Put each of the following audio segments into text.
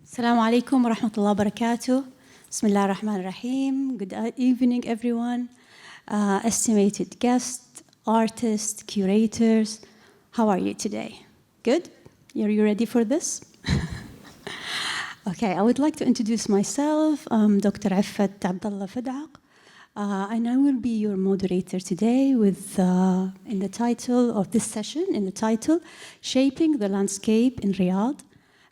السلام عليكم ورحمة الله وبركاته. بسم الله الرحمن الرحيم. Good evening, everyone. Estimated guests, artists, curators. How are you today? Good? Are you ready for this? Okay, I would like to introduce myself. I'm Dr. Affat Abdullah Fadaq, and I will be your moderator today with, in the title of this session, Shaping the Landscape in Riyadh,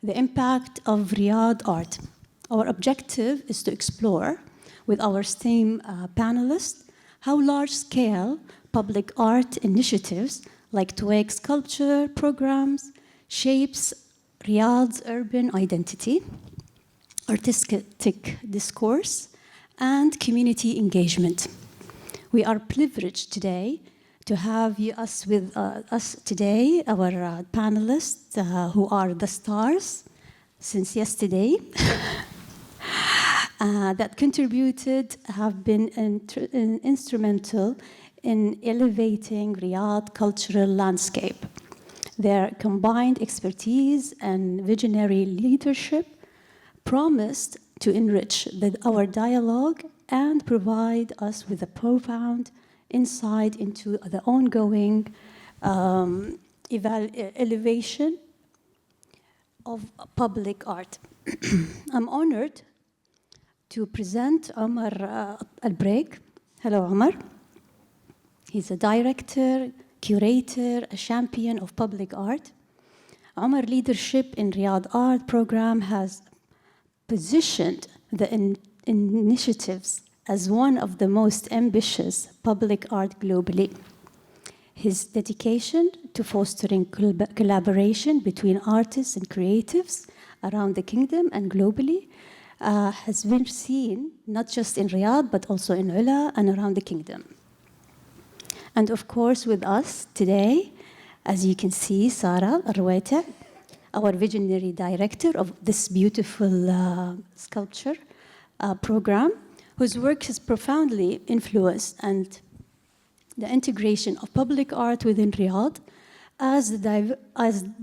the Impact of Riyadh Art. Our objective is to explore with our esteemed panelists how large-scale public art initiatives like Tuwaiq Sculpture programs shapes Riyadh's urban identity, artistic discourse, and community engagement. We are privileged today to have us with us today, our panelists who are the stars since yesterday that have been instrumental in elevating Riyadh cultural landscape. Their combined expertise and visionary leadership promised to enrich our dialogue and provide us with a profound insight into the ongoing elevation of public art. I'm honored to present Omar Al-Break. Hello, Omar. He's a director, curator, a champion of public art. Omar leadership in Riyadh Art program has positioned the initiatives as one of the most ambitious public art globally. His dedication to fostering collaboration between artists and creatives around the kingdom and globally has been seen not just in Riyadh, but also in Ula and around the kingdom. And of course, with us today, as you can see, Sara Arwaita, our visionary director of this beautiful sculpture program, whose work has profoundly influenced and the integration of public art within Riyadh as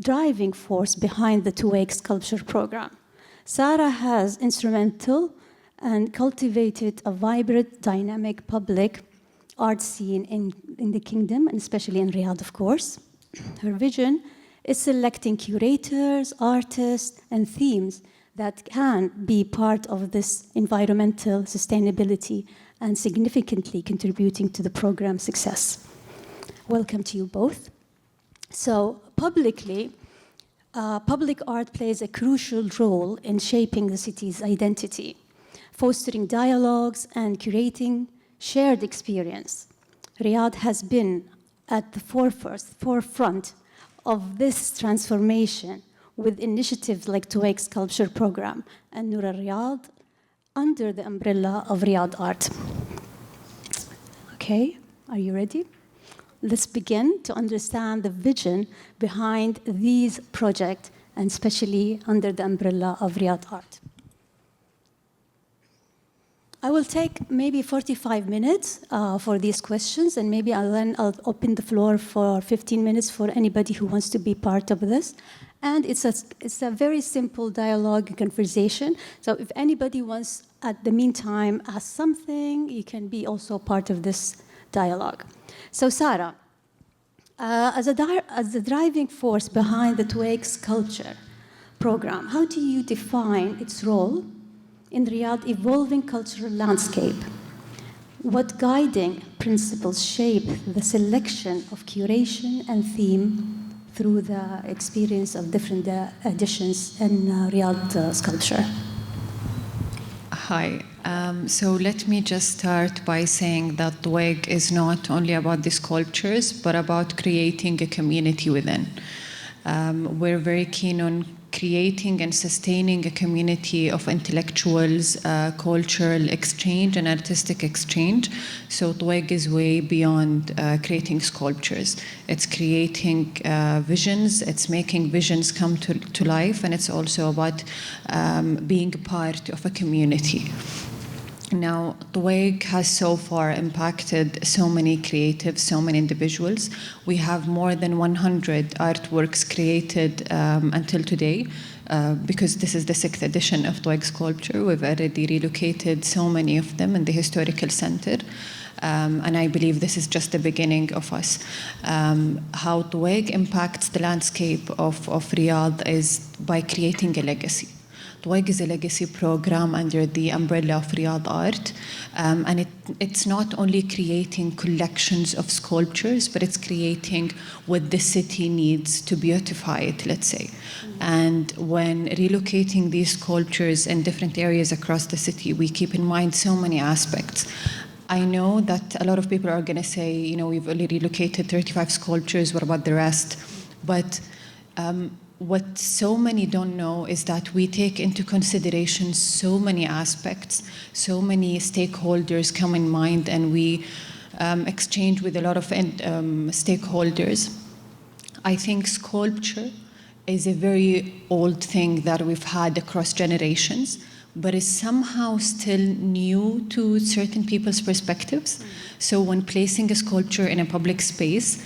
driving force behind the Tuwaiq Sculpture program. Sarah has instrumental and cultivated a vibrant, dynamic public art scene in the kingdom, and especially in Riyadh, of course. Her vision is selecting curators, artists, and themes that can be part of this environmental sustainability and significantly contributing to the program's success. Welcome to you both. So, public art plays a crucial role in shaping the city's identity, fostering dialogues and curating shared experience. Riyadh has been at the forefront of this transformation with initiatives like Tuwaiq Sculpture Program and Nur al-Riyadh under the umbrella of Riyadh Art. Okay, are you ready? Let's begin to understand the vision behind these projects, and especially under the umbrella of Riyadh Art. I will take maybe 45 minutes for these questions, and maybe I'll open the floor for 15 minutes for anybody who wants to be part of this. And it's a very simple dialogue and conversation. So if anybody wants, at the meantime, ask something, you can be also part of this dialogue. So Sarah, as a driving force behind the Tuwaiq Sculpture program, how do you define its role in Riyadh's evolving cultural landscape? What guiding principles shape the selection of curation and theme through the experience of different editions in Riyadh Sculpture? Hi. So let me just start by saying that Tuwaiq is not only about the sculptures, but about creating a community within. We're very keen on creating and sustaining a community of intellectuals, cultural exchange, and artistic exchange. So Tuwaiq is way beyond creating sculptures. It's creating visions, it's making visions come to life, and it's also about being part of a community. Now, Tuwaiq has so far impacted so many creatives, so many individuals. We have more than 100 artworks created until today. Because this is the 6th edition of Tuwaiq Sculpture, we've already relocated so many of them in the historical center. And I believe this is just the beginning of us. How Tuwaiq impacts the landscape of Riyadh is by creating a legacy. Tuwaiq is a legacy program under the umbrella of Riyadh Art, and it's not only creating collections of sculptures, but it's creating what the city needs to beautify it, let's say. And when relocating these sculptures in different areas across the city, we keep in mind so many aspects. I know that a lot of people are going to say, you know, we've only relocated 35 sculptures, what about the rest? But what so many don't know is that we take into consideration so many aspects, so many stakeholders come in mind, and we exchange with a lot of stakeholders. I think sculpture is a very old thing that we've had across generations, but is somehow still new to certain people's perspectives. So when placing a sculpture in a public space,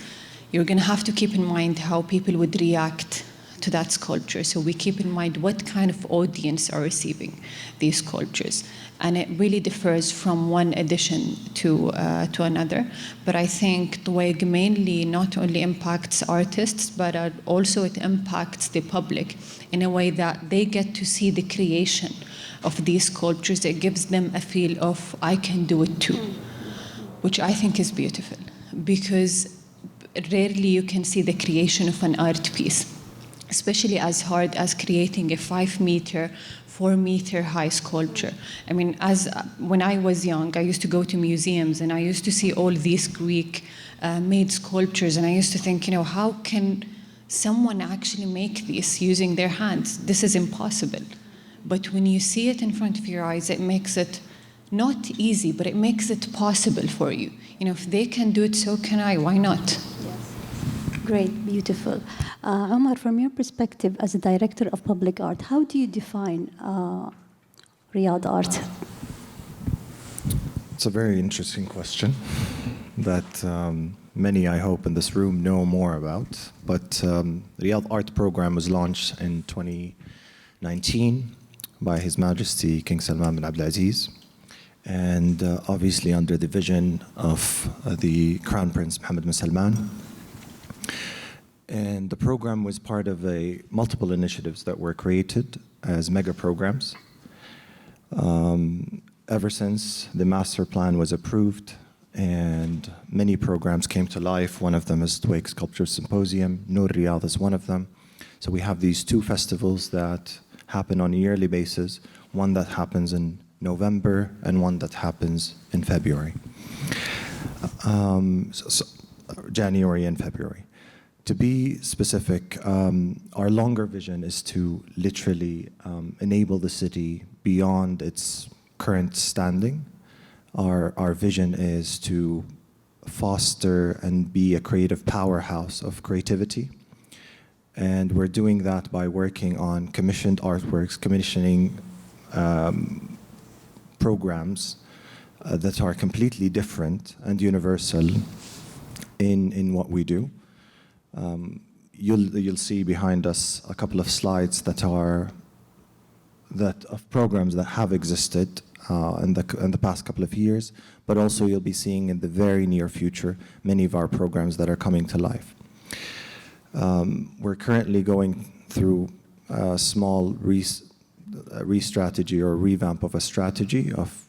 you're going to have to keep in mind how people would react to that sculpture. So we keep in mind what kind of audience are receiving these sculptures. And it really differs from one edition to another. But I think Tuwaiq mainly not only impacts artists, but also it impacts the public in a way that they get to see the creation of these sculptures. It gives them a feel of, I can do it too, which I think is beautiful, because rarely you can see the creation of an art piece, especially as hard as creating a 5-meter, 4-meter high sculpture. I mean, when I was young, I used to go to museums and I used to see all these Greek made sculptures, and I used to think, you know, how can someone actually make this using their hands? This is impossible. But when you see it in front of your eyes, it makes it not easy, but it makes it possible for you. You know, if they can do it, so can I. Why not? Great, beautiful. Omar, from your perspective as a director of public art, how do you define Riyadh art? It's a very interesting question that many, I hope, in this room know more about. But Riyadh Art Program was launched in 2019 by His Majesty King Salman bin Abdulaziz, and obviously under the vision of the Crown Prince Mohammed bin Salman. And the program was part of multiple initiatives that were created as mega programs. Ever since the master plan was approved and many programs came to life, one of them is Tuwaiq Sculpture Symposium, Noor Riyadh is one of them. So we have these 2 festivals that happen on a yearly basis, one that happens in November and one that happens in February. January and February. To be specific, our longer vision is to literally enable the city beyond its current standing. Our vision is to foster and be a creative powerhouse of creativity. And we're doing that by working on commissioned artworks, commissioning programs that are completely different and universal in what we do. You'll see behind us a couple of slides that of programs that have existed in the past couple of years, but also you'll be seeing in the very near future many of our programs that are coming to life. We're currently going through a small re-strategy or revamp of a strategy of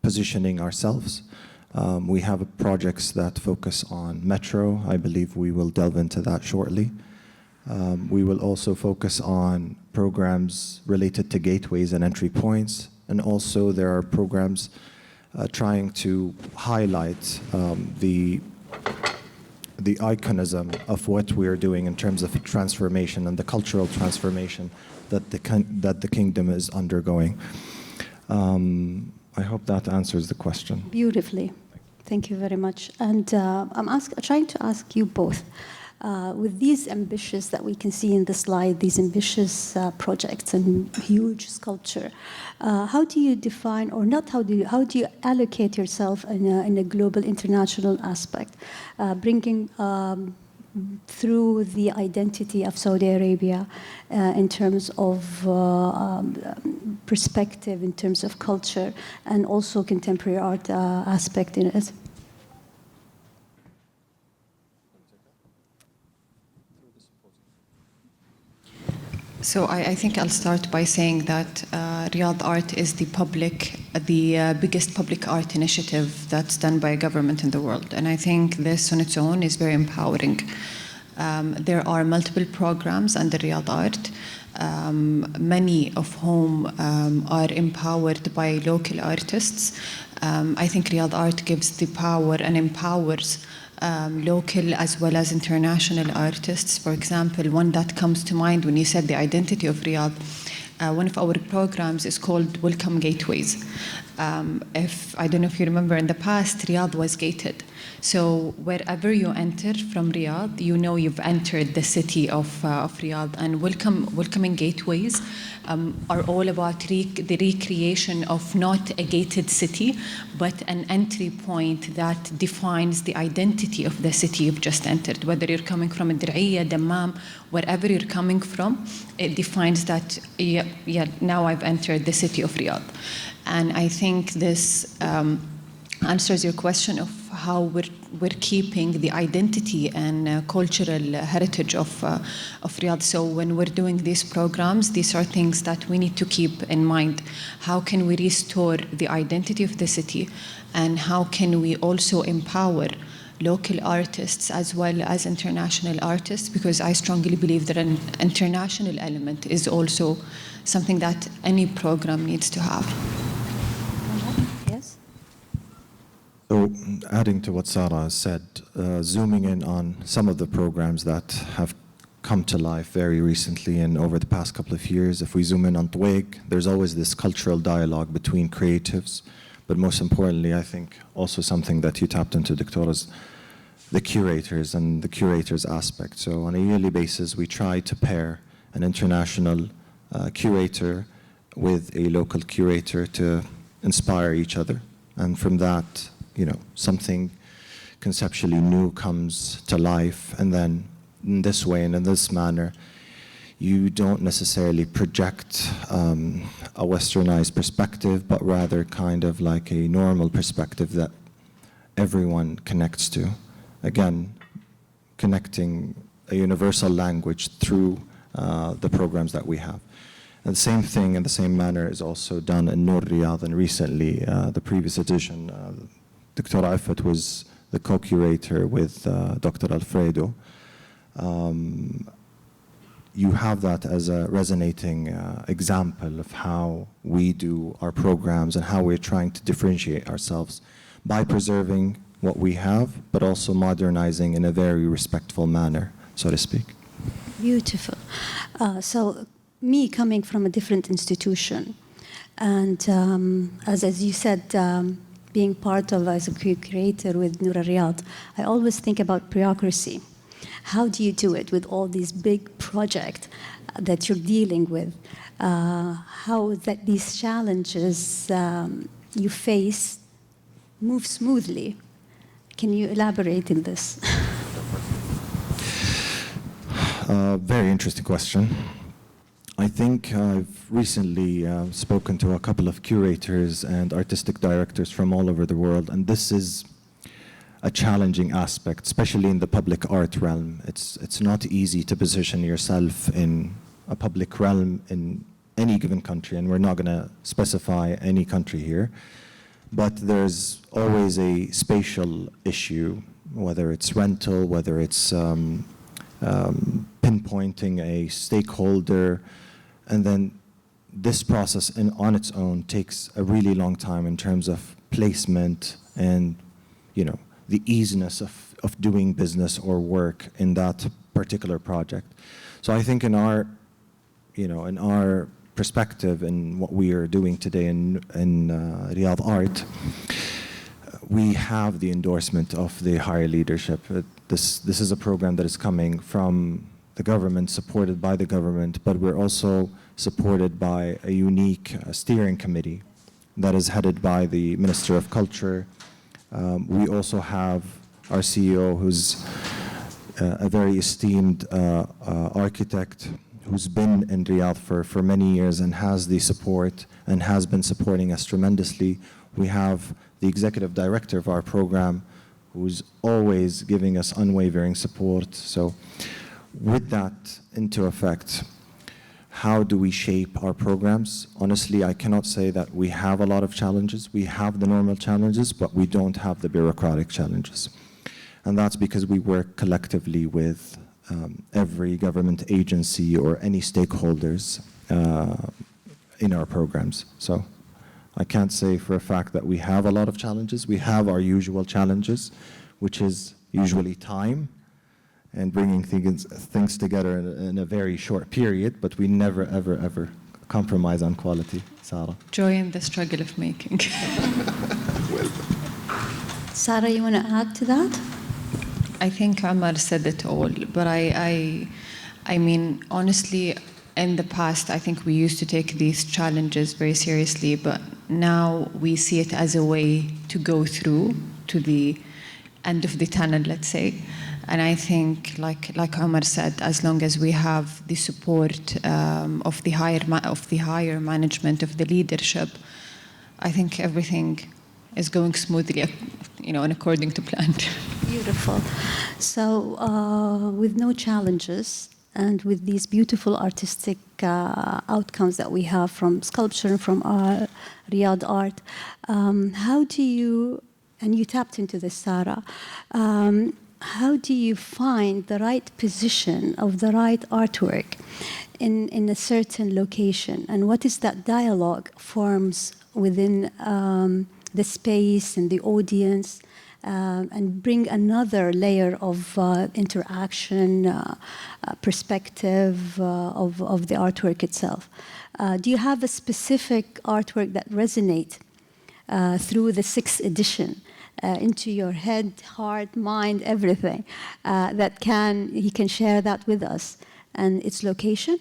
positioning ourselves. We have projects that focus on metro. I believe we will delve into that shortly. We will also focus on programs related to gateways and entry points. And also there are programs trying to highlight the iconism of what we are doing in terms of transformation and the cultural transformation that the kingdom is undergoing. I hope that answers the question. Beautifully. Thank you very much. And I'm trying to ask you both, with these ambitious, that we can see in the slide, these ambitious projects and huge sculpture, how do you define, or not how do you allocate yourself in a global international aspect, bringing through the identity of Saudi Arabia in terms of perspective, in terms of culture, and also contemporary art aspect in it? So I think I'll start by saying that Riyadh Art is the biggest public art initiative that's done by a government in the world. And I think this on its own is very empowering. There are multiple programs under Riyadh Art, many of whom are empowered by local artists. I think Riyadh Art gives the power and empowers local as well as international artists. For example, one that comes to mind when you said the identity of Riyadh, one of our programs is called Welcome Gateways. I don't know if you remember, in the past, Riyadh was gated. So wherever you enter from Riyadh, you know you've entered the city of Riyadh. And welcoming gateways are all about the recreation of not a gated city, but an entry point that defines the identity of the city you've just entered. Whether you're coming from الإبداعية, Dammam, wherever you're coming from, it defines that, now I've entered the city of Riyadh. And I think this answers your question of how we're keeping the identity and cultural heritage of Riyadh. So when we're doing these programs, these are things that we need to keep in mind. How can we restore the identity of the city, and how can we also empower local artists as well as international artists? Because I strongly believe that an international element is also something that any program needs to have. So, adding to what Sarah said, zooming in on some of the programs that have come to life very recently and over the past couple of years. If we zoom in on Tuwaiq, there's always this cultural dialogue between creatives, but most importantly, I think also something that you tapped into, Doctora's, the curators and the curators aspect. So on a yearly basis, we try to pair an international curator with a local curator to inspire each other. And from that, something conceptually new comes to life. And then in this way and in this manner, you don't necessarily project a westernized perspective, but rather kind of like a normal perspective that everyone connects to. Again, connecting a universal language through the programs that we have. And the same thing in the same manner is also done in Noor Riyadh, and recently, the previous edition, Dr. Ifat was the co-curator with Dr. Alfredo. You have that as a resonating example of how we do our programs and how we're trying to differentiate ourselves by preserving what we have, but also modernizing in a very respectful manner, so to speak. Beautiful. So me coming from a different institution, and as you said, being part of as a curator with Noor Riyadh, I always think about bureaucracy. How do you do it with all these big projects that you're dealing with? How that these challenges you face move smoothly? Can you elaborate in this? Very interesting question. I think I've recently spoken to a couple of curators and artistic directors from all over the world, and this is a challenging aspect, especially in the public art realm. It's not easy to position yourself in a public realm in any given country, and we're not going to specify any country here. But there's always a spatial issue, whether it's rental, whether it's pinpointing a stakeholder, and then this process on its own takes a really long time in terms of placement and, the easiness of doing business or work in that particular project. So I think in our perspective and what we are doing today in Riyadh Art, we have the endorsement of the higher leadership. This is a program that is coming from the government, supported by the government, but we're also supported by a unique steering committee that is headed by the Minister of Culture. We also have our CEO, who's a very esteemed architect who's been in Riyadh for many years and has the support and has been supporting us tremendously. We have the executive director of our program who's always giving us unwavering support. So with that into effect, how do we shape our programs? Honestly, I cannot say that we have a lot of challenges. We have the normal challenges, but we don't have the bureaucratic challenges. And that's because we work collectively with every government agency or any stakeholders in our programs. So I can't say for a fact that we have a lot of challenges. We have our usual challenges, which is usually time and bringing things together in a very short period, but we never, ever, ever compromise on quality. Sarah. Joy in the struggle of making. Sarah, you want to add to that? I think Omar said it all, but I mean, honestly, in the past, I think we used to take these challenges very seriously, but now we see it as a way to go through to the end of the tunnel, let's say. And I think, like Omar said, as long as we have the support of the higher management, of the leadership, I think everything is going smoothly, and according to plan. Beautiful. So with no challenges and with these beautiful artistic outcomes that we have from sculpture and from our Riyadh art, how do you, and you tapped into this, Sarah, how do you find the right position of the right artwork in a certain location? And what is that dialogue forms within the space and the audience, and bring another layer of interaction, perspective of the artwork itself? Do you have a specific artwork that resonates through the 6th edition into your head, heart, mind, everything, that he can share that with us, and its location?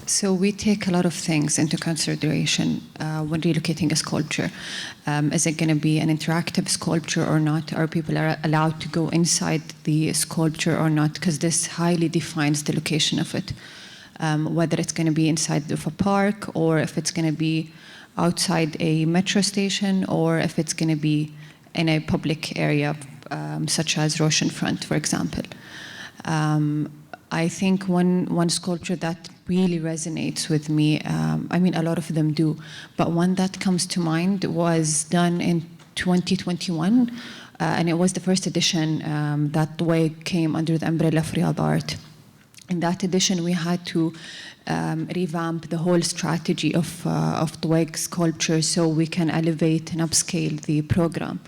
So we take a lot of things into consideration when relocating a sculpture. Is it going to be an interactive sculpture or not? Are people allowed to go inside the sculpture or not? Because this highly defines the location of it. Whether it's going to be inside of a park, or if it's going to be outside a metro station, or if it's going to be in a public area, such as Roshan Front, for example. I think one sculpture that really resonates with me, I mean, a lot of them do, but one that comes to mind was done in 2021, and it was the first edition that Tuwaiq came under the umbrella of Riyadh Art. In that edition, we had to revamp the whole strategy of Tuwaiq Sculpture so we can elevate and upscale the program.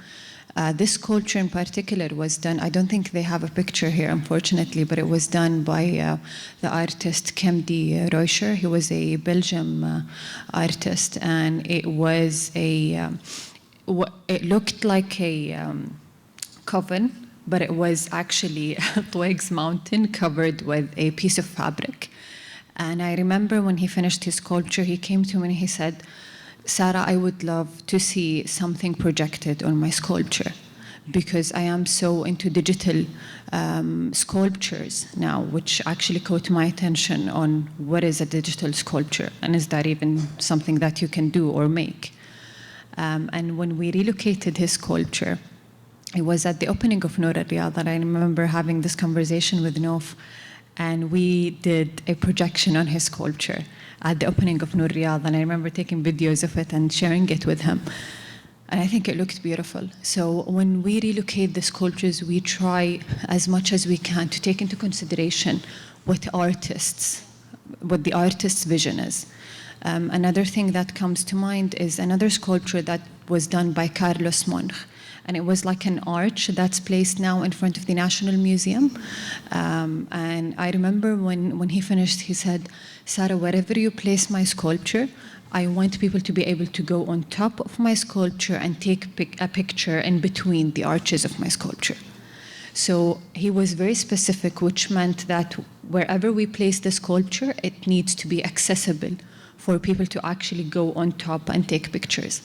This sculpture in particular was done, I don't think they have a picture here, unfortunately, but it was done by the artist Kim de Royscher. He was a Belgian artist, and it was it looked like a coven, but it was actually Tuwaiq's mountain covered with a piece of fabric. And I remember when he finished his sculpture, he came to me and he said, "Sarah, I would love to see something projected on my sculpture, because I am so into digital sculptures now," which actually caught my attention on what is a digital sculpture, and is that even something that you can do or make. And when we relocated his sculpture, it was at the opening of Noor al-Riyadh, and I remember having this conversation with Nof, and we did a projection on his sculpture at the opening of Noor al-Riyadh, and I remember taking videos of it and sharing it with him. And I think it looked beautiful. So when we relocate the sculptures, we try as much as we can to take into consideration what the artist's vision is. Another thing that comes to mind is another sculpture that was done by Carlos Monch. And it was like an arch that's placed now in front of the National Museum. And I remember when he finished, he said, "Sarah, wherever you place my sculpture, I want people to be able to go on top of my sculpture and take a picture in between the arches of my sculpture. So he was very specific, which meant that wherever we place the sculpture, it needs to be accessible for people to actually go on top and take pictures.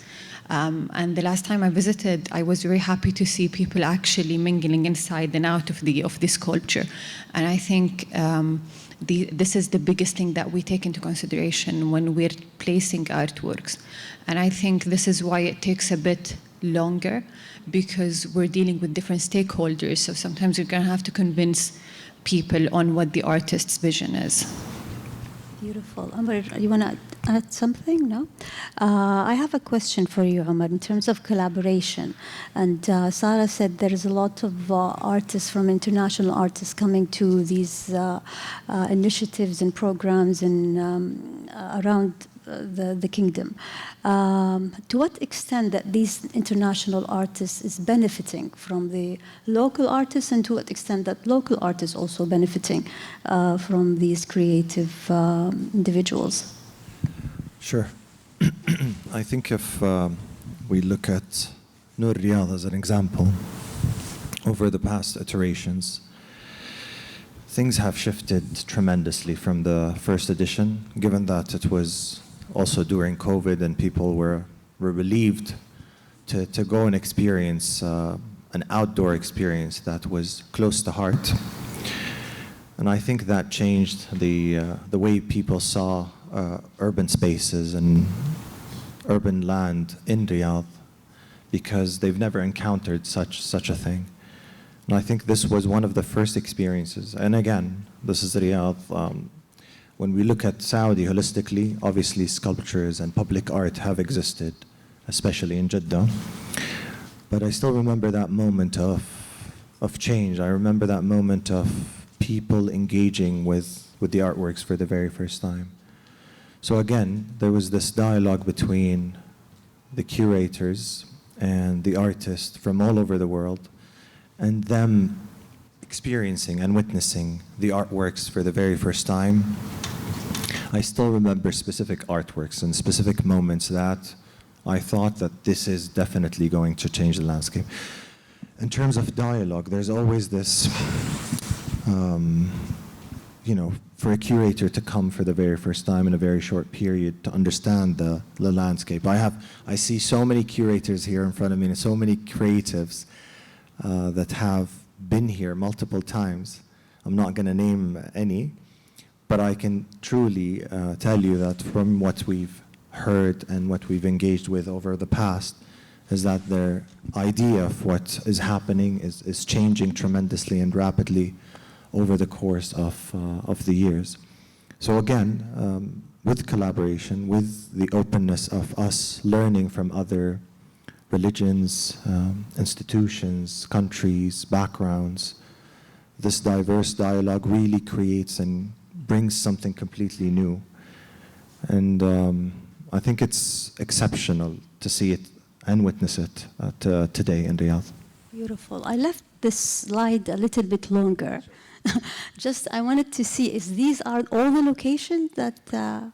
And the last time I visited, I was very happy to see people actually mingling inside and out of the sculpture. And I think this is the biggest thing that we take into consideration when we're placing artworks. And I think this is why it takes a bit longer, because we're dealing with different stakeholders. So sometimes you're going to have to convince people on what the artist's vision is. Beautiful. Omar, you want to add something? No? I have a question for you, Omar, in terms of collaboration. And Sarah said there is a lot of artists from international artists coming to these initiatives and programs in, around the kingdom. To what extent that these international artists is benefiting from the local artists, and to what extent that local artists also benefiting from these creative individuals? Sure. I think if we look at Riyadh as an example, over the past iterations, things have shifted tremendously from the first edition, given that it was also during COVID and people were relieved to go and experience an outdoor experience that was close to heart. And I think that changed the way people saw urban spaces and urban land in Riyadh, because they've never encountered such a thing. And I think this was one of the first experiences. And again, this is Riyadh. When we look at Saudi holistically, obviously sculptures and public art have existed, especially in Jeddah. But I still remember that moment of change. I remember that moment of people engaging with the artworks for the very first time. So again, there was this dialogue between the curators and the artists from all over the world, and them experiencing and witnessing the artworks for the very first time. I still remember specific artworks and specific moments that I thought that this is definitely going to change the landscape. In terms of dialogue, there's always this, for a curator to come for the very first time in a very short period to understand the landscape. I see so many curators here in front of me and so many creatives that have been here multiple times. I'm not going to name any, but I can truly tell you that from what we've heard and what we've engaged with over the past, is that their idea of what is happening is changing tremendously and rapidly over the course of the years. So again, with collaboration, with the openness of us learning from other religions, institutions, countries, backgrounds, this diverse dialogue really creates and brings something completely new. And I think it's exceptional to see it and witness it today in Riyadh. Beautiful. I left this slide a little bit longer. Just, I wanted to see, these are all the locations that...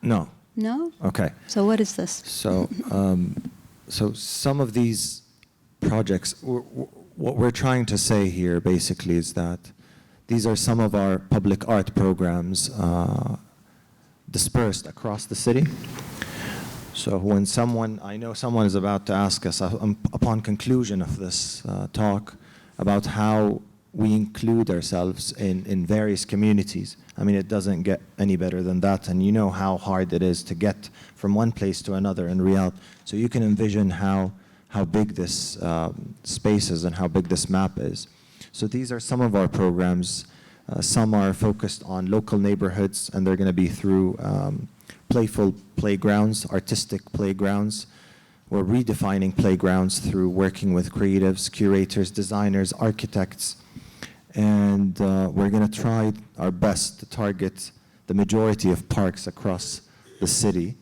No. No? Okay. So what is this? So, so some of these projects, what we're trying to say here basically is that these are some of our public art programs dispersed across the city. So when I know someone is about to ask us upon conclusion of this talk about how we include ourselves in various communities. I mean, it doesn't get any better than that. And you know how hard it is to get from one place to another in Riyadh. So you can envision how big this space is and how big this map is. So these are some of our programs. Some are focused on local neighborhoods, and they're going to be through playful playgrounds, artistic playgrounds. We're redefining playgrounds through working with creatives, curators, designers, architects. And we're going to try our best to target the majority of parks across the city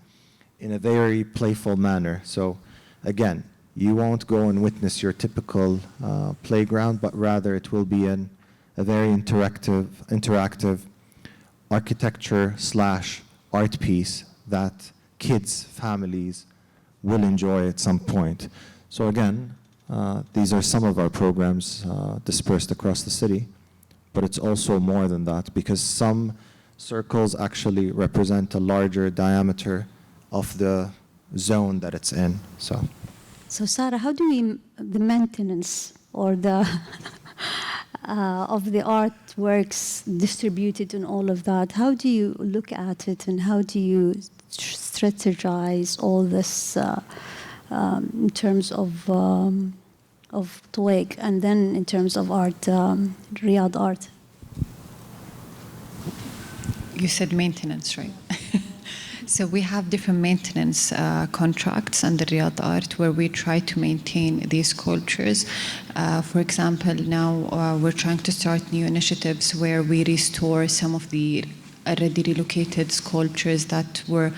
in a very playful manner. So again, you won't go and witness your typical playground, but rather it will be a very interactive architecture/art piece that kids, families will enjoy at some point. So again, these are some of our programs dispersed across the city, but it's also more than that because some circles actually represent a larger diameter of the zone that it's in. So Sarah, how do we, the maintenance or the of the artworks distributed and all of that, how do you look at it and how do you strategize all this in terms of Tuwaiq and then in terms of art, Riyadh art? You said maintenance, right? So we have different maintenance contracts under Riyadh Art where we try to maintain these sculptures. For example, now we're trying to start new initiatives where we restore some of the already relocated sculptures that were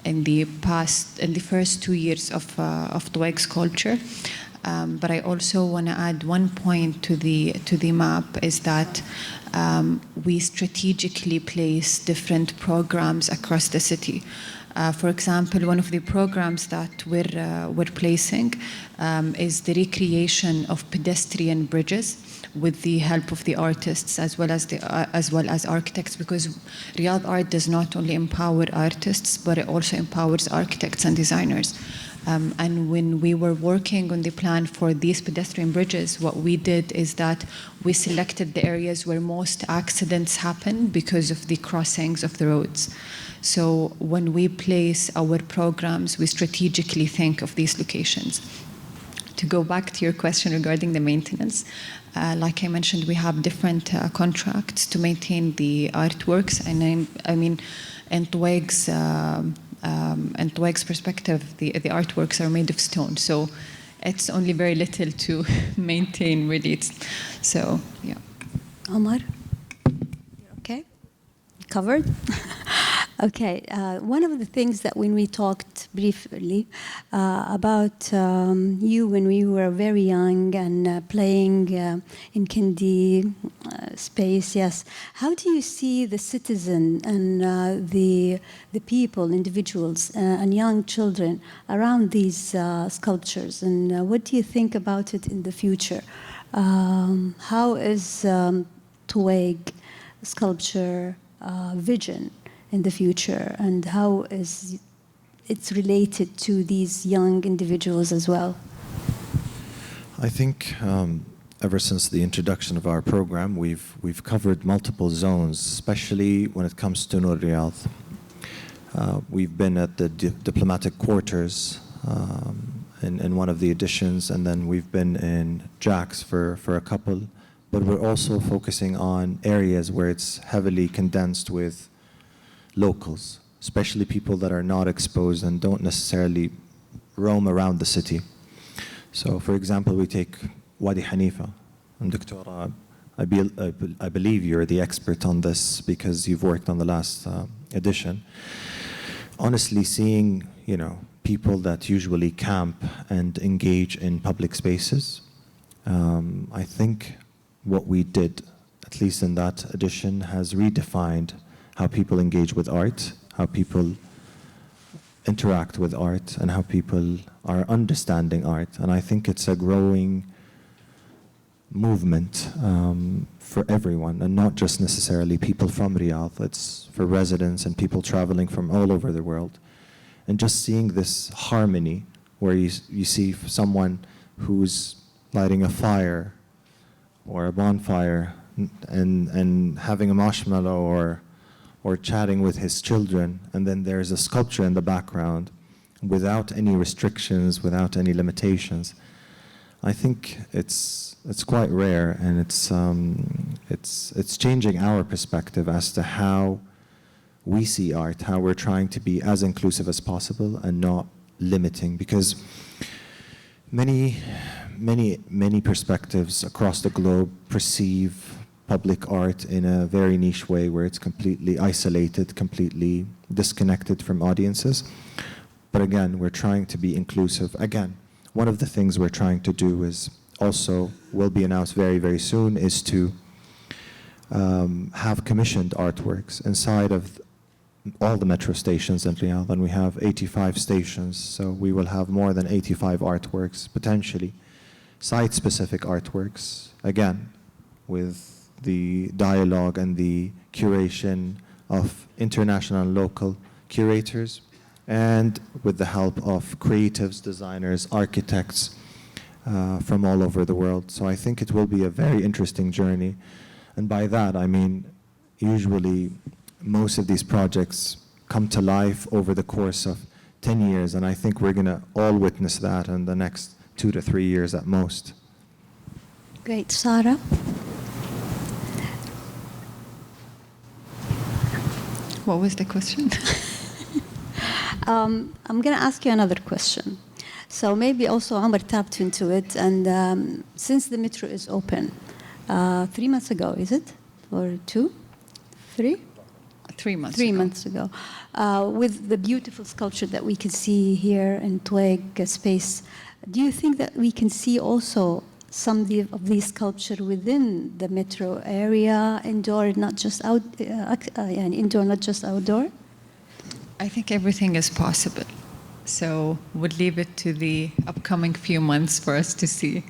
in the past, in the first 2 years of Tuwaiq Sculpture. But I also want to add one point to the map is that we strategically place different programs across the city. For example, one of the programs that we're placing is the recreation of pedestrian bridges with the help of the artists as well as architects, because Riyadh Art does not only empower artists, but it also empowers architects and designers. And when we were working on the plan for these pedestrian bridges, what we did is that we selected the areas where most accidents happen because of the crossings of the roads. So when we place our programs, we strategically think of these locations. To go back to your question regarding the maintenance, like I mentioned, we have different contracts to maintain the artworks. And I mean, in Tuwaiq's perspective, the artworks are made of stone, so it's only very little to maintain, really. So, yeah. Omar, you're okay? Covered? Okay. One of the things that when we talked briefly about you when we were very young and playing in Kindi space, yes. How do you see the citizen and the people, individuals, and young children around these sculptures? And what do you think about it in the future? How is Tuwaiq Sculpture vision in the future, and how is it's related to these young individuals as well? I think ever since the introduction of our program, we've covered multiple zones, especially when it comes to Nur Riyadh. We've been at the diplomatic quarters in one of the editions, and then we've been in Jack's for a couple. But we're also focusing on areas where it's heavily condensed with locals, especially people that are not exposed and don't necessarily roam around the city. So, for example, we take Wadi Hanifa. And Doctora, I believe you're the expert on this because you've worked on the last edition. Honestly, seeing, people that usually camp and engage in public spaces, I think what we did, at least in that edition, has redefined how people engage with art, how people interact with art, and how people are understanding art. And I think it's a growing movement for everyone, and not just necessarily people from Riyadh. It's for residents and people traveling from all over the world. And just seeing this harmony where you see someone who's lighting a fire or a bonfire and having a marshmallow or chatting with his children, and then there's a sculpture in the background without any restrictions, without any limitations. I think it's quite rare, and it's changing our perspective as to how we see art, how we're trying to be as inclusive as possible and not limiting, because many perspectives across the globe perceive public art in a very niche way where it's completely isolated, completely disconnected from audiences. But again, we're trying to be inclusive. Again, one of the things we're trying to do is also, will be announced very, very soon, is to have commissioned artworks inside of all the metro stations in Riyadh, and we have 85 stations, so we will have more than 85 artworks, potentially, site-specific artworks, again, with the dialogue and the curation of international and local curators, and with the help of creatives, designers, architects from all over the world. So I think it will be a very interesting journey. And by that, I mean, usually most of these projects come to life over the course of 10 years, and I think we're going to all witness that in the next 2 to 3 years at most. Great. Sarah? What was the question? I'm going to ask you another question. So maybe also Omar tapped into it, and since the metro is open, 3 months ago, is it? Or 2? 3? 3 months 3 ago. months ago. With the beautiful sculpture that we can see here in Tuwaiq space, do you think that we can see also some of these sculpture within the metro area, indoor, not just indoor, not just outdoor? I think everything is possible. So we'll leave it to the upcoming few months for us to see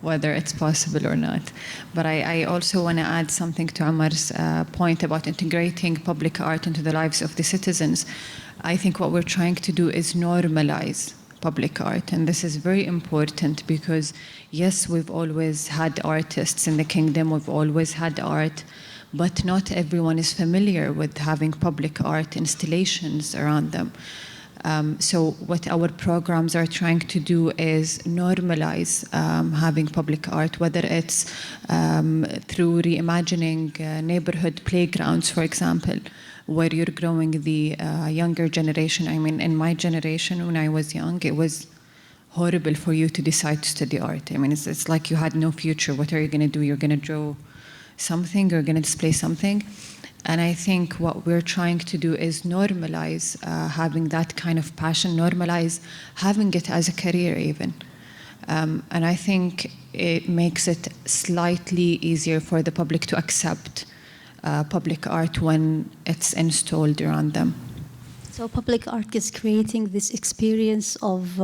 whether it's possible or not. But I also want to add something to Amar's point about integrating public art into the lives of the citizens. I think what we're trying to do is normalize public art, and this is very important because, yes, we've always had artists in the kingdom, we've always had art, but not everyone is familiar with having public art installations around them. So what our programs are trying to do is normalize having public art, whether it's through reimagining neighborhood playgrounds, for example, where you're growing the younger generation. I mean, in my generation, when I was young, it was horrible for you to decide to study art. I mean, it's like you had no future. What are you going to do? You're going to draw something, you're going to display something. And I think what we're trying to do is normalize having that kind of passion, normalize having it as a career even. And I think it makes it slightly easier for the public to accept public art when it's installed around them. So public art is creating this experience of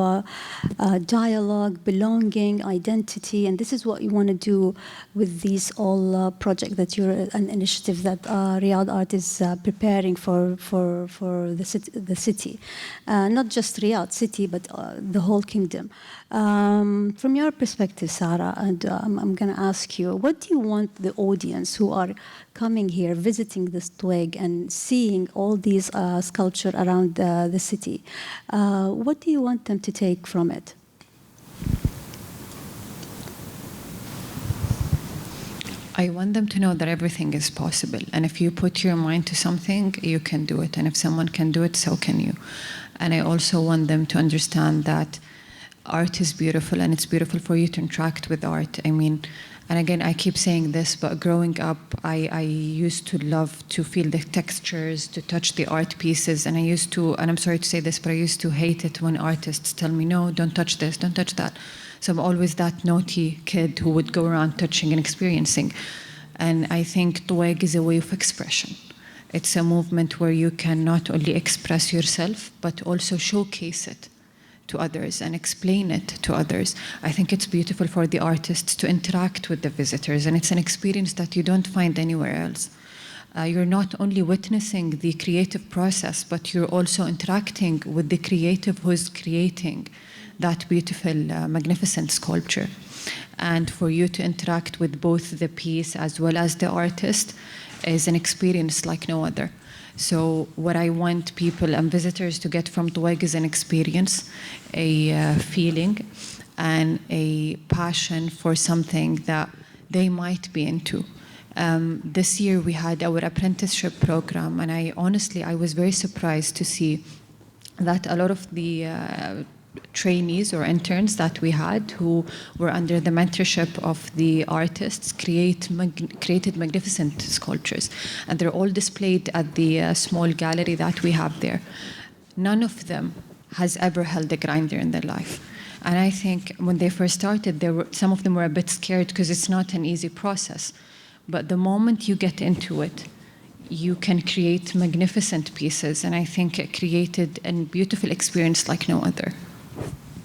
dialogue, belonging, identity, and this is what you want to do with these all project that you're an initiative that Riyadh Art is preparing for the city, not just Riyadh city, but the whole kingdom. From your perspective, Sarah, and I'm going to ask you, what do you want the audience who are coming here, visiting this Tuwaiq and seeing all these sculpture around the city, what do you want them to take from it? I want them to know that everything is possible. And if you put your mind to something, you can do it. And if someone can do it, so can you. And I also want them to understand that art is beautiful, and it's beautiful for you to interact with art. I mean, and again, I keep saying this, but growing up, I used to love to feel the textures, to touch the art pieces, and I used to, and I'm sorry to say this, but I used to hate it when artists tell me, no, don't touch this, don't touch that. So I'm always that naughty kid who would go around touching and experiencing. And I think Tuwaiq is a way of expression. It's a movement where you can not only express yourself, but also showcase it to others and explain it to others. I think it's beautiful for the artists to interact with the visitors, and it's an experience that you don't find anywhere else. You're not only witnessing the creative process, but you're also interacting with the creative who's creating that beautiful, magnificent sculpture. And for you to interact with both the piece as well as the artist is an experience like no other. So what I want people and visitors to get from Tuwaiq is an experience, a feeling, and a passion for something that they might be into. This year we had our apprenticeship program, and I was very surprised to see that a lot of the trainees or interns that we had who were under the mentorship of the artists created magnificent sculptures, and they're all displayed at the small gallery that we have there. None of them has ever held a grinder in their life. And I think when they first started, some of them were a bit scared because it's not an easy process. But the moment you get into it, you can create magnificent pieces. And I think it created a beautiful experience like no other.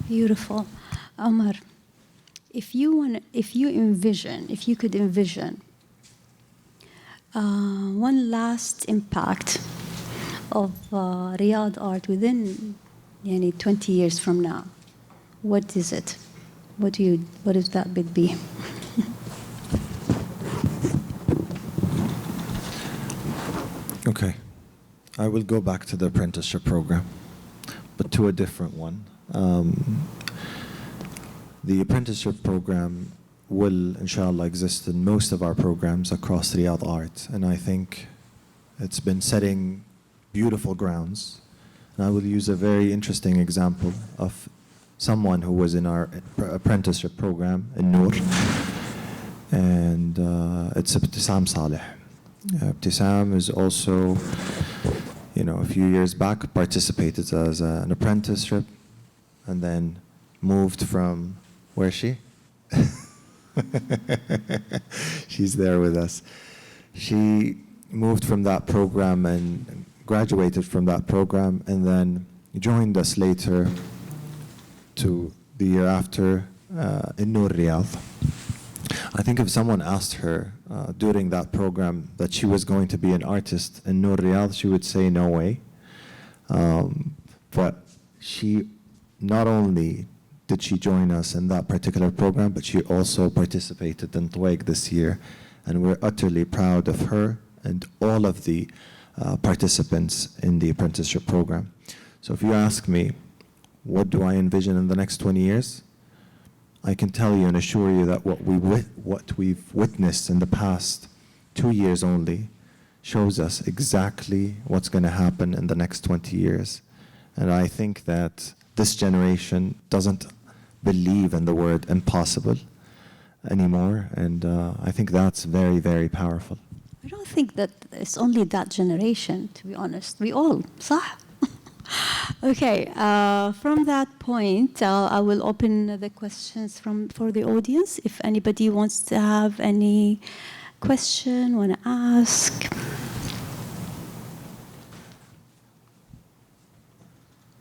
Beautiful. Omar, if you could envision one last impact of Riyadh art within 20 years from now, what is it? What is that would be? Okay, I will go back to the apprenticeship program, but to a different one. The apprenticeship program will, inshallah, exist in most of our programs across Riyadh Art, and I think it's been setting beautiful grounds. And I will use a very interesting example of someone who was in our apprenticeship program in Noor, and it's Ibtisam Saleh. Ibtisam is also, a few years back participated as an apprenticeship, and then moved from, where's she? She's there with us. She moved from that program and graduated from that program, and then joined us later to the year after in Noor Riyadh. I think if someone asked her during that program that she was going to be an artist in Noor Riyadh, she would say no way. But she not only did she join us in that particular program, but she also participated in Tuwaiq this year, and we're utterly proud of her and all of the participants in the apprenticeship program. So if you ask me, what do I envision in the next 20 years? I can tell you and assure you that what we've witnessed in the past 2 years only shows us exactly what's going to happen in the next 20 years. And I think that this generation doesn't believe in the word impossible anymore, and I think that's very, very powerful. I don't think that it's only that generation, to be honest. We all, صح? Okay, from that point, I will open the questions for the audience. If anybody wants to have any question, want to ask.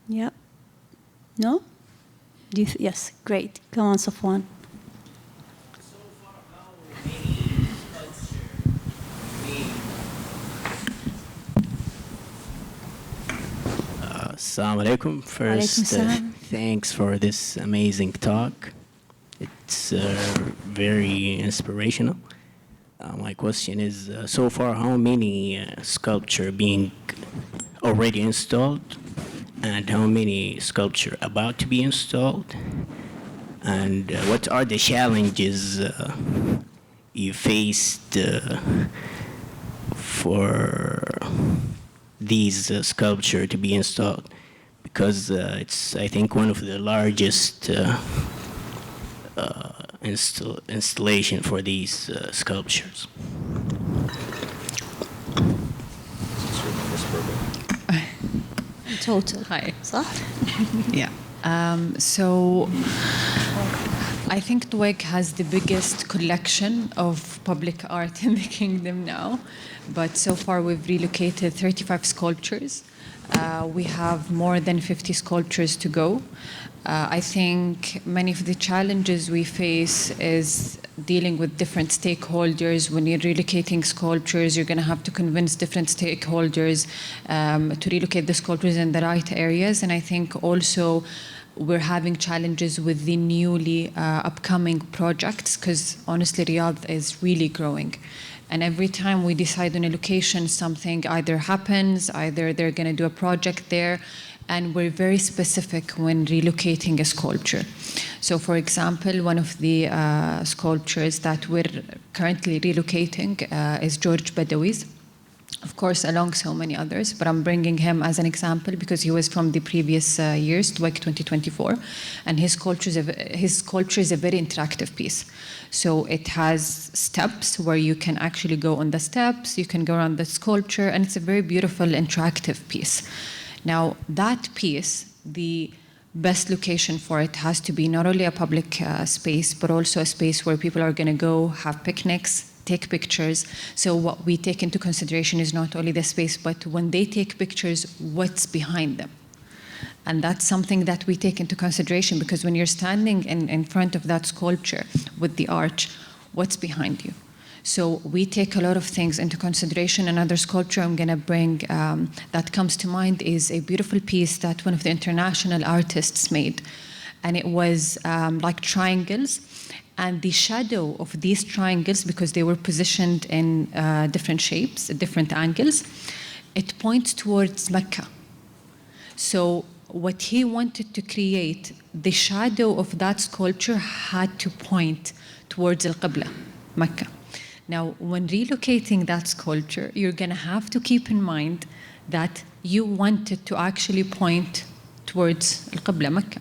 Yeah. No? Yes, great. Come on, Safwan. Assalamu alaikum. First, thanks for this amazing talk. It's very inspirational. My question is, so far, how many sculpture being already installed, and how many sculpture about to be installed, and what are the challenges you faced for these sculpture to be installed? Because it's, I think, one of the largest installation for these sculptures. Total. Hi. صح? Yeah. So I think Tuwaiq has the biggest collection of public art in the kingdom now. But so far we've relocated 35 sculptures. We have more than 50 sculptures to go. I think many of the challenges we face is dealing with different stakeholders. When you're relocating sculptures, you're going to have to convince different stakeholders to relocate the sculptures in the right areas. And I think also we're having challenges with the newly upcoming projects, because honestly, Riyadh is really growing. And every time we decide on a location, something either happens, either they're going to do a project there, and we're very specific when relocating a sculpture. So for example, one of the sculptures that we're currently relocating is George Badawi's. Of course, along so many others, but I'm bringing him as an example because he was from the previous years, Tuwaiq 2024, and his sculpture is a very interactive piece. So it has steps where you can actually go on the steps, you can go around the sculpture, and it's a very beautiful interactive piece. Now, that piece, the best location for it has to be not only a public space, but also a space where people are going to go have picnics, take pictures. So what we take into consideration is not only the space, but when they take pictures, what's behind them. And that's something that we take into consideration, because when you're standing in front of that sculpture with the arch, what's behind you? So we take a lot of things into consideration. Another sculpture I'm going to bring that comes to mind is a beautiful piece that one of the international artists made. And it was like triangles. And the shadow of these triangles, because they were positioned in different shapes, different angles, it points towards Mecca. So what he wanted to create, the shadow of that sculpture had to point towards Al-Qibla, Mecca. Now, when relocating that sculpture, you're going to have to keep in mind that you want it to actually point towards Al-Qibla, Mecca,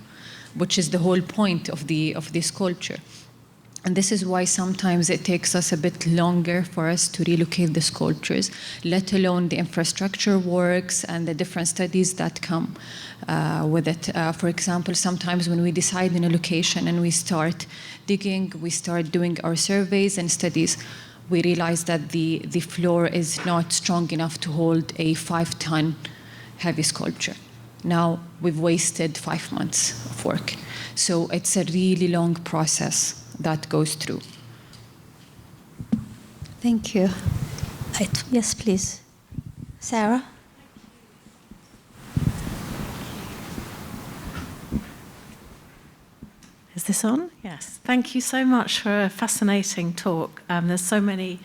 which is the whole point of the sculpture. And this is why sometimes it takes us a bit longer for us to relocate the sculptures, let alone the infrastructure works and the different studies that come with it. For example, sometimes when we decide in a location and we start digging, we start doing our surveys and studies, we realize that the floor is not strong enough to hold a 5-ton heavy sculpture. Now we've wasted 5 months of work. So it's a really long process that goes through. Thank you. Yes, please. Sarah? Is this on? Yes. Thank you so much for a fascinating talk. There's so many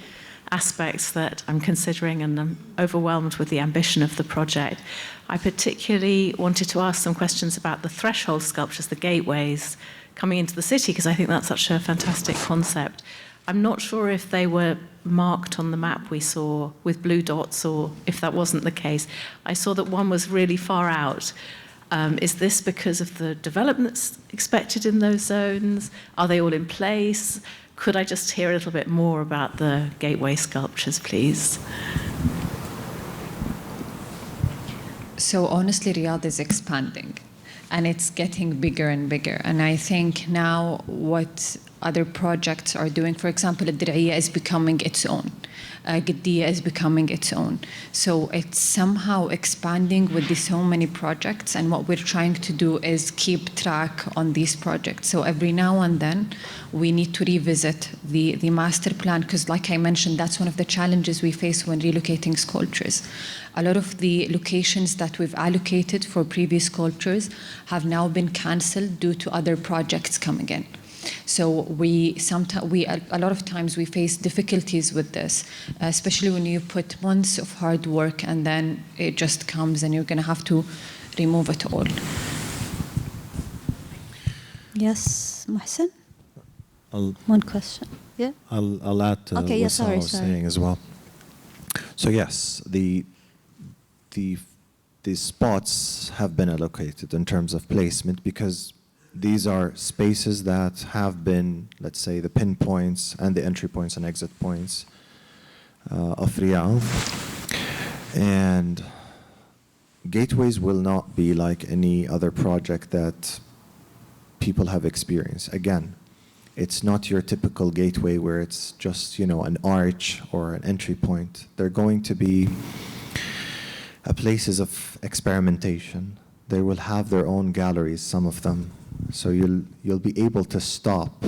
aspects that I'm considering, and I'm overwhelmed with the ambition of the project. I particularly wanted to ask some questions about the threshold sculptures, the gateways coming into the city, because I think that's such a fantastic concept. I'm not sure if they were marked on the map we saw with blue dots, or if that wasn't the case. I saw that one was really far out. Is this because of the developments expected in those zones? Are they all in place? Could I just hear a little bit more about the gateway sculptures, please? So honestly, Riyadh is expanding, and it's getting bigger and bigger. And I think now what other projects are doing, for example, الذاكرة is becoming its own. Qiddiya is becoming its own. So it's somehow expanding with so many projects, and what we're trying to do is keep track on these projects. So every now and then, we need to revisit the master plan, because like I mentioned, that's one of the challenges we face when relocating sculptures. A lot of the locations that we've allocated for previous sculptures have now been cancelled due to other projects coming in. So a lot of times we face difficulties with this, especially when you put months of hard work and then it just comes and you're going to have to remove it all. Yes, Mohsen? One question. Yeah? I'll add to what Sarah was saying as well. So yes, the spots have been allocated in terms of placement, because these are spaces that have been, let's say, the pinpoints and the entry points and exit points of Riyadh. And gateways will not be like any other project that people have experienced. Again, it's not your typical gateway where it's just, an arch or an entry point. They're going to be places of experimentation. They will have their own galleries, some of them. So you'll be able to stop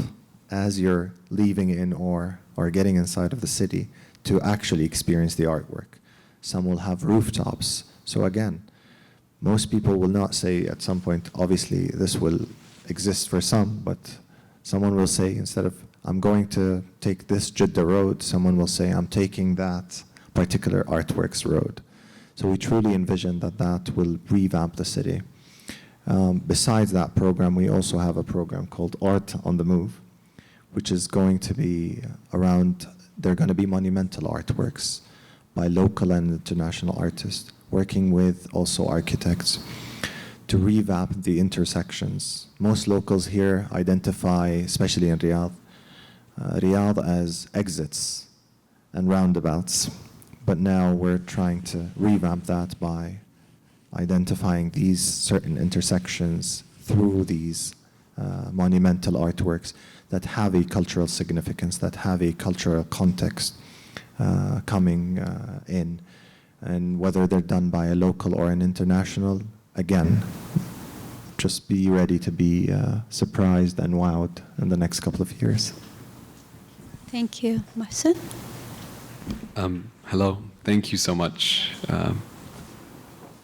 as you're leaving in or getting inside of the city to actually experience the artwork. Some will have rooftops. So again, most people will not say at some point, obviously this will exist for some, but someone will say, instead of I'm going to take this Jeddah road, someone will say I'm taking that particular artworks road. So we truly envision that will revamp the city. Besides that program, we also have a program called Art on the Move, which is going to be around, they're going to be monumental artworks by local and international artists, working with also architects to revamp the intersections. Most locals here identify, especially in Riyadh, Riyadh as exits and roundabouts. But now we're trying to revamp that by identifying these certain intersections through these monumental artworks that have a cultural significance, that have a cultural context coming in. And whether they're done by a local or an international, again, just be ready to be surprised and wowed in the next couple of years. Thank you. Mohsen? Hello, thank you so much.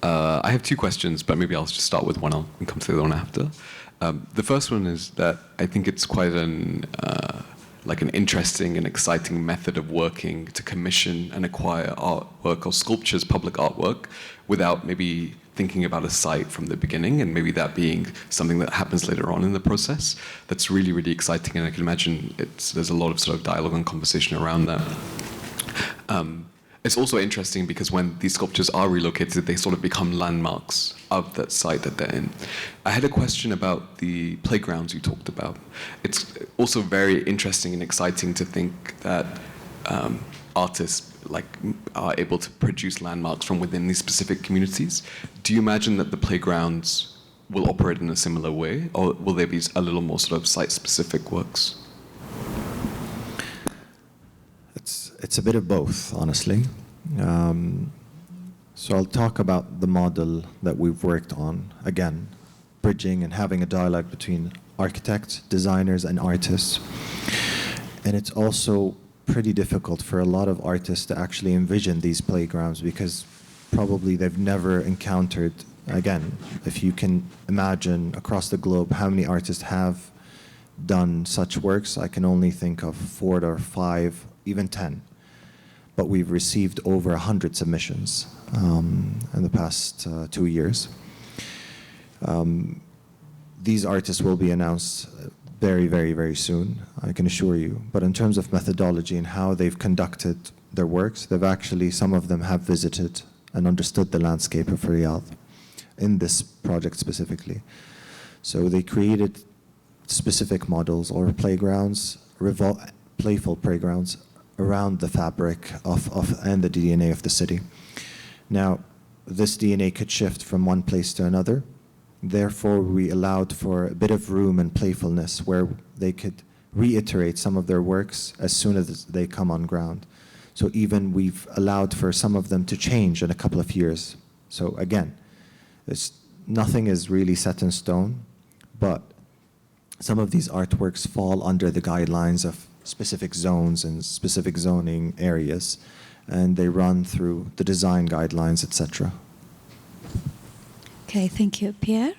I have two questions, but maybe I'll just start with one and come to the other one after. The first one is that I think it's quite an interesting and exciting method of working to commission and acquire artwork or sculptures, public artwork, without maybe thinking about a site from the beginning, and maybe that being something that happens later on in the process. That's really, really exciting, and I can imagine there's a lot of sort of dialogue and conversation around that. It's also interesting because when these sculptures are relocated, they sort of become landmarks of that site that they're in. I had a question about the playgrounds you talked about. It's also very interesting and exciting to think that artists are able to produce landmarks from within these specific communities. Do you imagine that the playgrounds will operate in a similar way, or will they be a little more sort of site-specific works? It's a bit of both, honestly. So I'll talk about the model that we've worked on, again, bridging and having a dialogue between architects, designers, and artists. And it's also pretty difficult for a lot of artists to actually envision these playgrounds because probably they've never encountered, again, if you can imagine across the globe how many artists have done such works, I can only think of 4 or 5, even 10. But we've received over 100 submissions in the past 2 years. These artists will be announced very, very, very soon, I can assure you. But in terms of methodology and how they've conducted their works, some of them have visited and understood the landscape of Riyadh in this project specifically. So they created specific models or playgrounds, playful playgrounds around the fabric and the DNA of the city. Now, this DNA could shift from one place to another. Therefore, we allowed for a bit of room and playfulness where they could reiterate some of their works as soon as they come on ground. So even we've allowed for some of them to change in a couple of years. So again, nothing is really set in stone, but some of these artworks fall under the guidelines of specific zones and specific zoning areas, and they run through the design guidelines, etc. Okay, thank you. Pierre?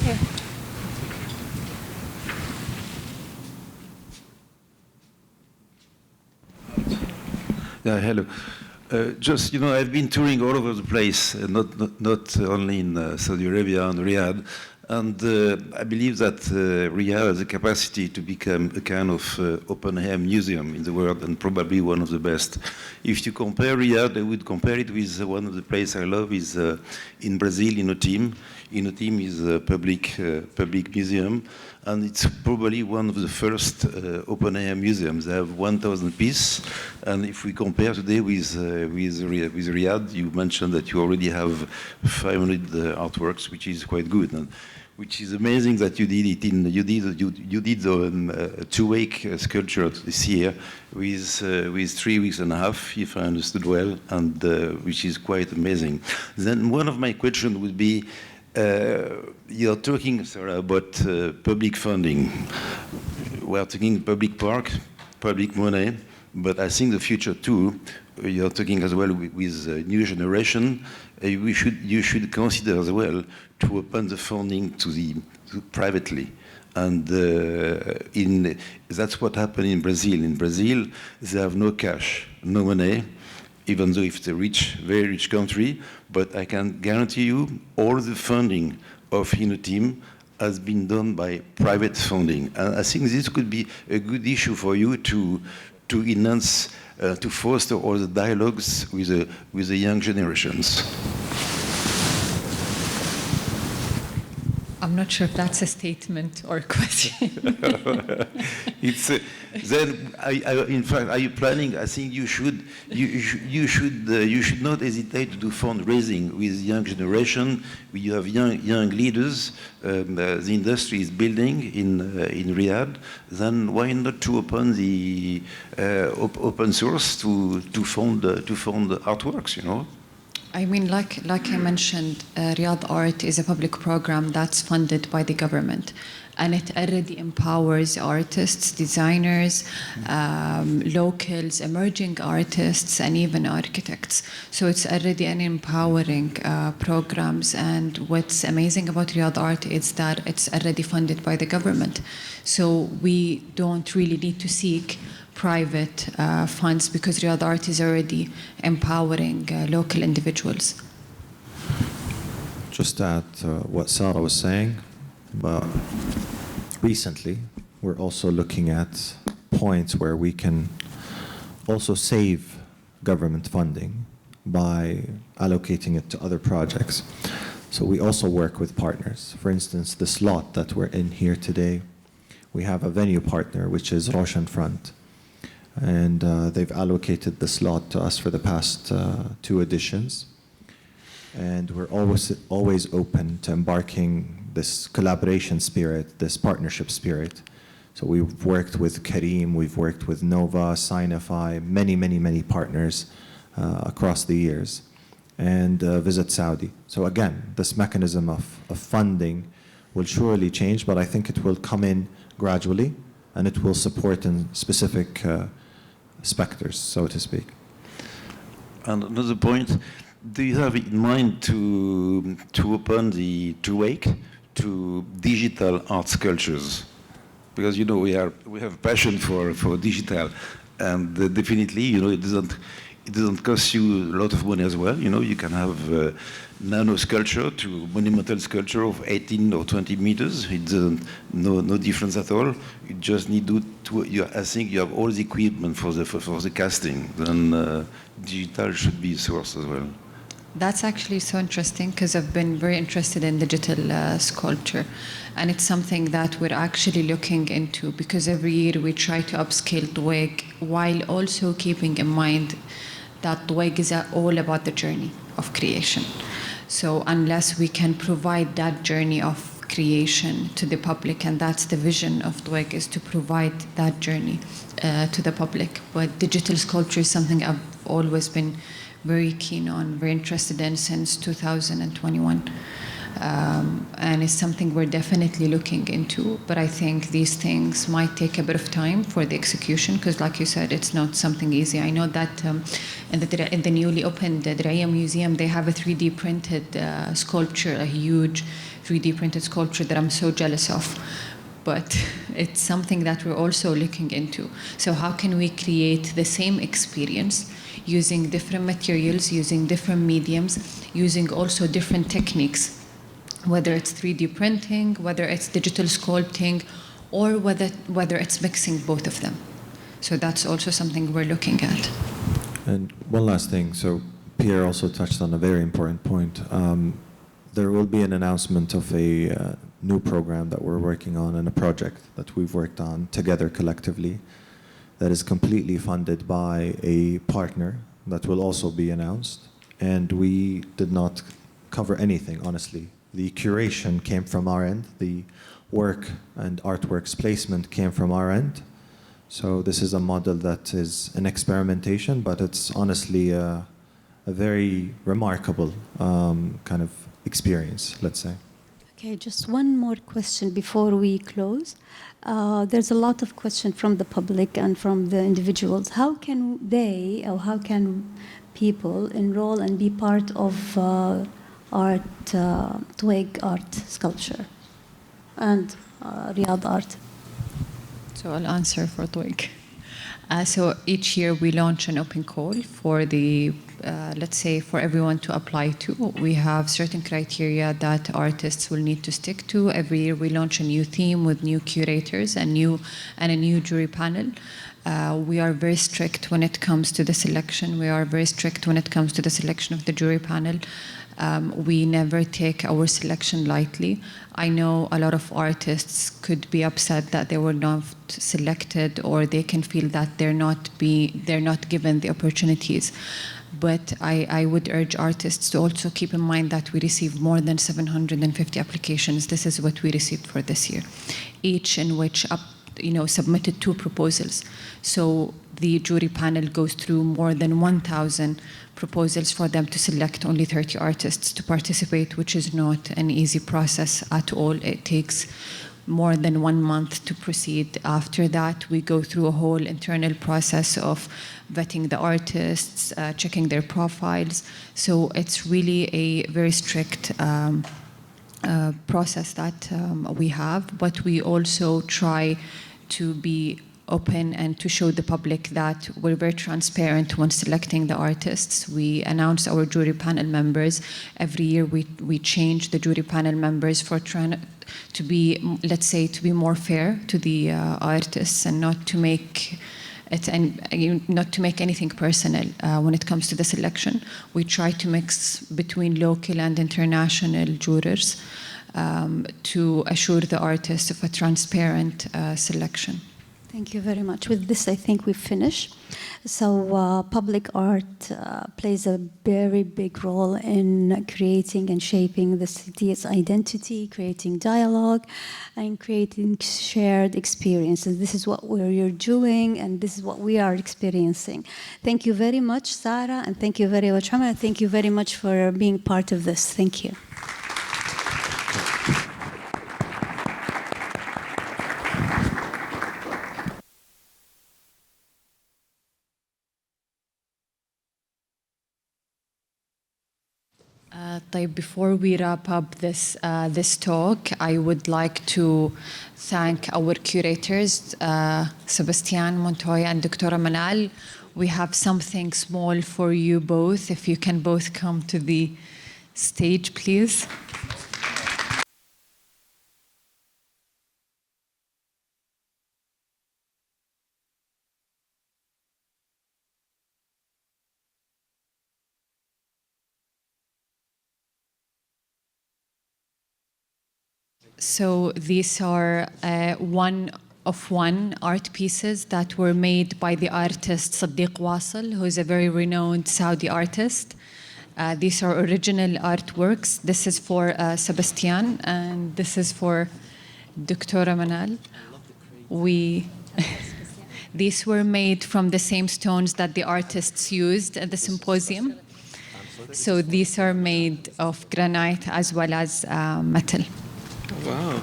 Here. Yeah, hello. Just, I've been touring all over the place, not only in Saudi Arabia and Riyadh, and I believe that Riyadh has the capacity to become a kind of open-air museum in the world, and probably one of the best. If you compare Riyadh, I would compare it with one of the places I love is in Brazil, Inotim. Inotim is a public museum, and it's probably one of the first open-air museums. They have 1,000 pieces, and if we compare today with Riyadh, you mentioned that you already have 500 artworks, which is quite good, and which is amazing that you did it you did the Tuwaiq Sculpture this year with 3 weeks and a half, if I understood well, and which is quite amazing. Then one of my questions would be, you're talking, about public funding. We're talking public park, public money, but I think the future too, you're talking as well with new generation, you should consider as well to open the funding to privately. And that's what happened in Brazil. In Brazil, they have no cash, no money, even though it's a very rich country, but I can guarantee you all the funding of Inotim has been done by private funding. And I think this could be a good issue for you to enhance, to foster all the dialogues with the young generations. I'm not sure if that's a statement or a question. It's then. In fact, are you planning? I think you should not hesitate to do fundraising with young generation. You have young leaders. The industry is building in Riyadh. Then why not to open the open source to fund artworks? You know. I mean, like I mentioned, Riyadh Art is a public program that's funded by the government, and it already empowers artists, designers, locals, emerging artists, and even architects. So it's already an empowering programs, and what's amazing about Riyadh Art is that it's already funded by the government. So we don't really need to seek private funds because Riyadh Art is already empowering local individuals. Just to add to what Sarah was saying, but recently we're also looking at points where we can also save government funding by allocating it to other projects. So we also work with partners. For instance, the slot that we're in here today, we have a venue partner, which is Roshan Front. And they've allocated the slot to us for the past 2 editions. And we're always open to embarking this collaboration spirit, this partnership spirit. So we've worked with Kareem, we've worked with Nova, Signify, many partners across the years, and Visit Saudi. So again, this mechanism of funding will surely change, but I think it will come in gradually, and it will support in specific specters, so to speak. And another point, do you have in mind to open the Tuwaiq to digital art sculptures? Because you know we have passion for digital, and definitely it doesn't cost you a lot of money as well. You know, you can have nano sculpture to monumental sculpture of 18 or 20 meters. It doesn't no difference at all. You just need I think you have all the equipment for the casting. Then digital should be a source as well. That's actually so interesting because I've been very interested in digital sculpture, and it's something that we're actually looking into because every year we try to upscale Tuwaiq while also keeping in mind that Tuwaiq is all about the journey of creation. So unless we can provide that journey of creation to the public, and that's the vision of Tuwaiq, is to provide that journey to the public. But digital sculpture is something I've always been very keen on, very interested in since 2021. And it's something we're definitely looking into, but I think these things might take a bit of time for the execution because, like you said, it's not something easy. I know that in the newly opened Diriyah Museum, they have a 3D printed sculpture, a huge 3D printed sculpture that I'm so jealous of. But it's something that we're also looking into. So how can we create the same experience using different materials, using different mediums, using also different techniques, whether it's 3D printing, whether it's digital sculpting, or whether it's mixing both of them. So that's also something we're looking at. And one last thing. So Pierre also touched on a very important point. There will be an announcement of a new program that we're working on and a project that we've worked on together collectively that is completely funded by a partner that will also be announced. And we did not cover anything, honestly. The curation came from our end. The work and artworks placement came from our end. So this is a model that is an experimentation, but it's honestly a very remarkable kind of experience, let's say. Okay, just one more question before we close. There's a lot of questions from the public and from the individuals. How can they, or how can people enroll and be part of Tuwaiq art sculpture and Riyadh art? So I'll answer for Tuwaiq. So each year we launch an open call for the, let's say, for everyone to apply to. We have certain criteria that artists will need to stick to. Every year we launch a new theme with new curators and a new jury panel. We are very strict when it comes to the selection. We are very strict when it comes to the selection of the jury panel. We never take our selection lightly. I know a lot of artists could be upset that they were not selected, or they can feel that they're not given the opportunities. But I would urge artists to also keep in mind that we received more than 750 applications. This is what we received for this year, each in which submitted 2 proposals. So the jury panel goes through more than 1,000 proposals for them to select only 30 artists to participate, which is not an easy process at all. It takes more than 1 month to proceed. After that, we go through a whole internal process of vetting the artists, checking their profiles. So it's really a very strict process that we have, but we also try to be open and to show the public that we're very transparent when selecting the artists. We announce our jury panel members. Every year we change the jury panel members for trying to be, let's say, to be more fair to the artists and not to make it, and not to make anything personal when it comes to the selection. We try to mix between local and international jurors to assure the artists of a transparent selection. Thank you very much. With this, I think we've finished. So public art plays a very big role in creating and shaping the city's identity, creating dialogue, and creating shared experiences. This is what you're doing, and this is what we are experiencing. Thank you very much, Sarah, and thank you very much, Hamad. Thank you very much for being part of this. Thank you. Before we wrap up this talk, I would like to thank our curators, Sebastian Montoya and Dr. Manal. We have something small for you both. If you can both come to the stage, please. So these are one-of-one art pieces that were made by the artist Tuwaiq Wasil, who is a very renowned Saudi artist. These are original artworks. This is for Sebastian, and this is for Dr. Manal. These were made from the same stones that the artists used at the symposium. So these are made of granite as well as metal. Wow.